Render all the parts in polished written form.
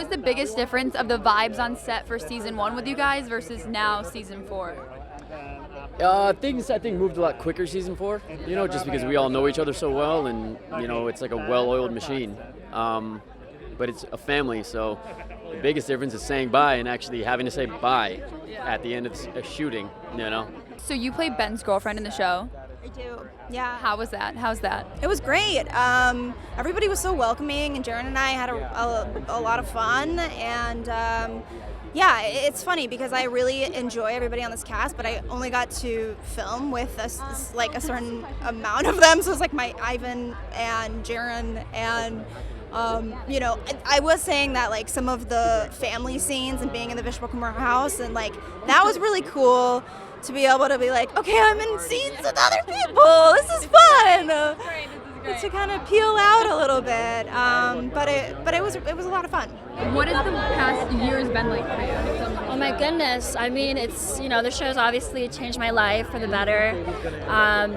was the biggest difference of the vibes on set for season 1 with you guys versus now season 4? Things I think moved a lot quicker season 4, just because we all know each other so well, and it's like a well-oiled machine. But it's a family, so the biggest difference is saying bye and actually having to say bye at the end of a shooting. So you play Ben's girlfriend in the show. I do, yeah. How's that? It was great. Everybody was so welcoming, and Jaren and I had a lot of fun. And yeah, it's funny because I really enjoy everybody on this cast, but I only got to film with a certain amount of them. So it's like my Ivan and Jaren and. I was saying that like some of the family scenes and being in the Vishwakumar house and like that was really cool to be able to be like, okay, I'm in scenes with other people. This is fun. To kind of peel out a little bit, but it was a lot of fun. What has the past years been like for you? Oh my goodness! I mean, it's the show's obviously changed my life for the better.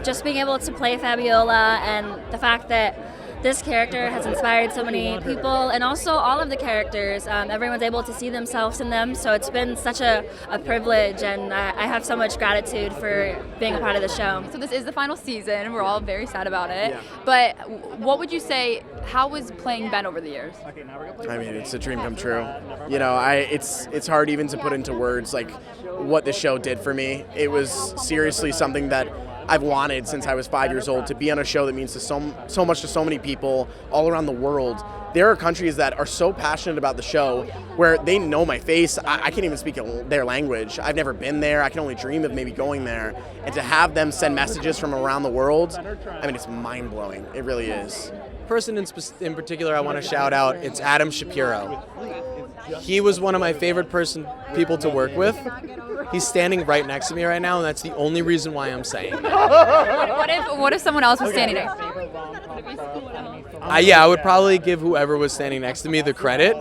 Just being able to play Fabiola and the fact that this character has inspired so many people, and also all of the characters. Everyone's able to see themselves in them, so it's been such a privilege, and I have so much gratitude for being a part of the show. So this is the final season. We're all very sad about it. Yeah. But what would you say, how was playing Ben over the years? I mean, it's a dream come true. It's hard even to put into words like what the show did for me. It was seriously something that I've wanted since I was 5 years old, to be on a show that means so much to so many people all around the world. There are countries that are so passionate about the show where they know my face. I can't even speak their language. I've never been there. I can only dream of maybe going there. And to have them send messages from around the world, I mean, it's mind-blowing. It really is. Person in particular I want to shout out, it's Adam Shapiro. He was one of my favorite people to work with. He's standing right next to me right now, and that's the only reason why I'm saying it. What if someone else was standing next to you? I would probably give whoever was standing next to me the credit.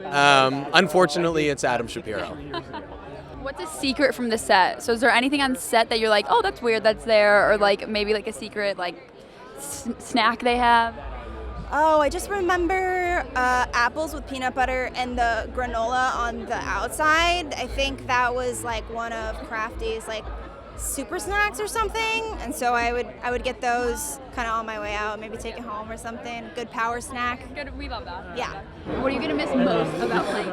Unfortunately, it's Adam Shapiro. What's a secret from the set? So is there anything on set that you're like, oh, that's weird, that's there, or like maybe like a secret like snack they have? Oh, I just remember apples with peanut butter and the granola on the outside. I think that was like one of Crafty's like super snacks or something. And so I would get those kind of on my way out, maybe take it home or something. Good power snack. Good, we love that. Yeah. What are you gonna miss most about playing?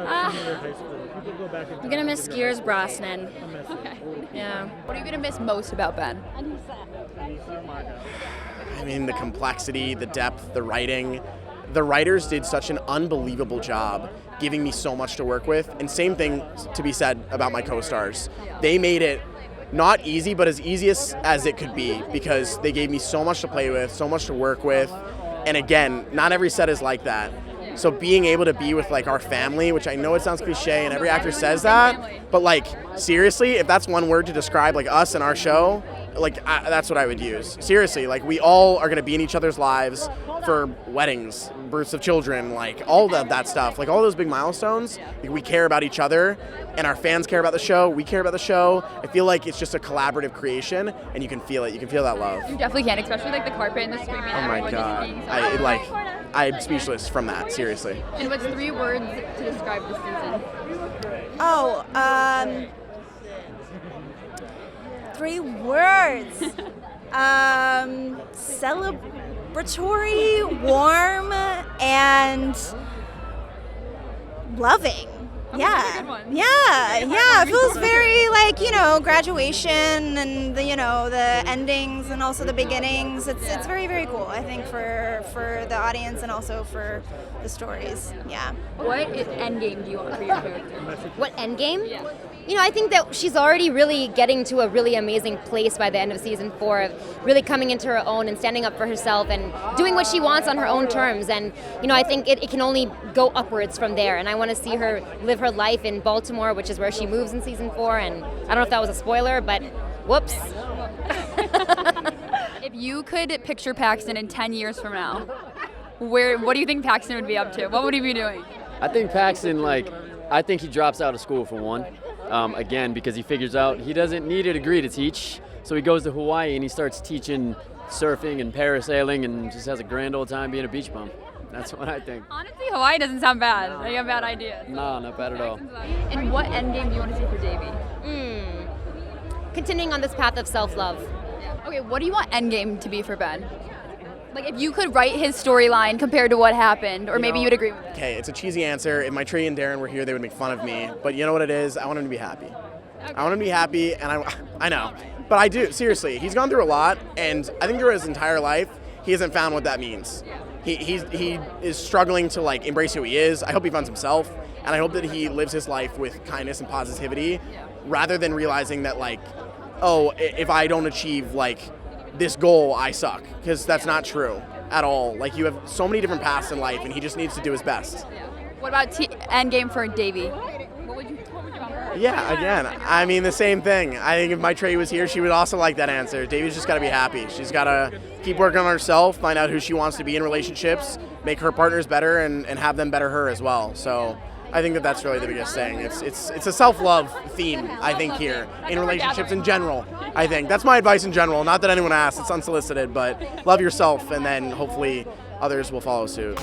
I'm gonna miss Gears Brosnan. Okay. Yeah. What are you gonna miss most about Ben? I mean, the complexity, the depth, the writing. The writers did such an unbelievable job giving me so much to work with. And same thing to be said about my co-stars. They made it not easy, but as easy as it could be, because they gave me so much to play with, so much to work with. And again, not every set is like that. So being able to be with like our family, which I know it sounds cliche and every actor says that, but like seriously, if that's one word to describe like us and our show, that's what I would use. Seriously, like we all are going to be in each other's lives for weddings, births of children, like all of that stuff, like all those big milestones. Like, we care about each other, and our fans care about the show. We care about the show. I feel like it's just a collaborative creation, and you can feel it. You can feel that love. You definitely can, especially like the carpet and the screaming. Oh my God, I'm speechless from that. Seriously. And what's 3 words to describe this season? Oh, 3 words. Celebratory, warm, and loving. Yeah. It feels very like, graduation and the endings and also the beginnings. It's very, very cool, I think, for the audience and also for the stories. Yeah. What endgame do you want for your character? What endgame? Yeah. I think that she's already really getting to a really amazing place by the end of season 4, of really coming into her own and standing up for herself and doing what she wants on her own terms. And, I think it can only go upwards from there. And I want to see her live her life in Baltimore, which is where she moves in season 4. And I don't know if that was a spoiler, but whoops. If you could picture Paxton in 10 years from now, what do you think Paxton would be up to? What would he be doing? I think Paxton, I think he drops out of school for one. Again, because he figures out he doesn't need a degree to teach. So he goes to Hawaii and he starts teaching surfing and parasailing and just has a grand old time being a beach bum. That's what I think. Honestly, Hawaii doesn't sound bad. You have bad ideas. No, not bad at all. And what endgame do you want to see for Davey? Continuing on this path of self-love. Okay, what do you want endgame to be for Ben? Like, if you could write his storyline compared to what happened, or maybe you'd agree with it. Okay, it's a cheesy answer. If my Trey and Darren were here, they would make fun of me. But you know what it is? I want him to be happy. I want him to be happy, and I know. But I do, seriously. He's gone through a lot, and I think through his entire life, he hasn't found what that means. He is struggling to, like, embrace who he is. I hope he finds himself, and I hope that he lives his life with kindness and positivity, rather than realizing that, like, oh, if I don't achieve, like, this goal, I suck. Because that's not true at all. Like, you have so many different paths in life, and he just needs to do his best. What about endgame for Davey? What would you want? Yeah, again, I mean, the same thing. I think if my Trey was here, she would also like that answer. Davey's just got to be happy. She's got to keep working on herself, find out who she wants to be in relationships, make her partners better, and have them better her as well. So I think that that's really the biggest thing. It's a self-love theme, I think, here in relationships in general. I think that's my advice in general. Not that anyone asked; it's unsolicited, but love yourself, and then hopefully others will follow suit.